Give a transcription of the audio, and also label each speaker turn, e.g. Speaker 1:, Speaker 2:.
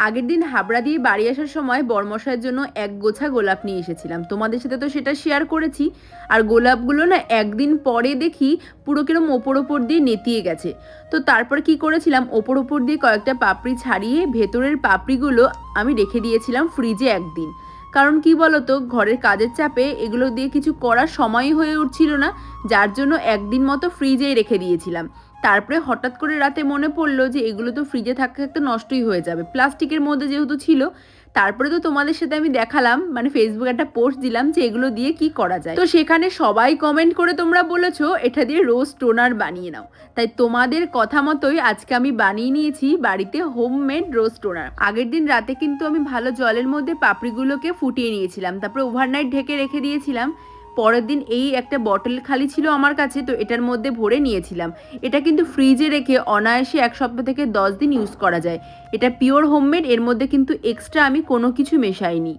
Speaker 1: আগের দিন হাবড়া দিয়ে বাড়ি আসার সময় বরমশাইয়ের জন্য এক গোছা গোলাপ নিয়ে এসেছিলাম, তোমাদের সাথে তো সেটা শেয়ার করেছি। আর গোলাপগুলো না একদিন পরে দেখি পুরো কিরম ওপর দিয়ে নেতিয়ে গেছে। তো তারপর কি করেছিলাম, ওপর দিয়ে কয়েকটা পাপড়ি ছাড়িয়ে ভেতরের পাপড়িগুলো আমি রেখে দিয়েছিলাম ফ্রিজে একদিন। কারণ কি বলতো, ঘরের কাজের চাপে এগুলো দিয়ে কিছু করার সময়ই হয়ে উঠছিল না, যার জন্য একদিন মতো ফ্রিজেই রেখে দিয়েছিলাম। তারপরে হঠাৎ করে রাতে মনে পড়লো যে এগুলো তো ফ্রিজে থাকতে থাকতে নষ্টই হয়ে যাবে, প্লাস্টিকের মধ্যে যেহেতু ছিল। তারপরে তো তোমাদের সাথে আমি দেখালাম, মানে ফেসবুকে একটা পোস্ট দিলাম যে এগুলো দিয়ে কি করা যায়। তো সেখানে সবাই কমেন্ট করে তোমরা বলেছো এটা দিয়ে রোজ টোনার বানিয়ে নাও। তাই তোমাদের কথা মতোই আজকে আমি বানিয়ে নিয়েছি বাড়িতে হোমমেড রোজ টোনার। আগের দিন রাতে কিন্তু আমি ভালো জলের মধ্যে পাপড়িগুলোকে ফুটিয়ে নিয়েছিলাম, তারপরে ওভারনাইট ঢেকে রেখে দিয়েছিলাম। পরের দিন এই একটা বটল খালি ছিল আমার কাছে, তো এটার মধ্যে ভরে নিয়েছিলাম। এটা কিন্তু ফ্রিজে রেখে অনায়াসে 1 সপ্তাহ থেকে 10 দিন ইউজ করা যায়। এটা পিওর হোমমেড, এর মধ্যে কিন্তু এক্সট্রা আমি কোনো কিছু মেশাইনি।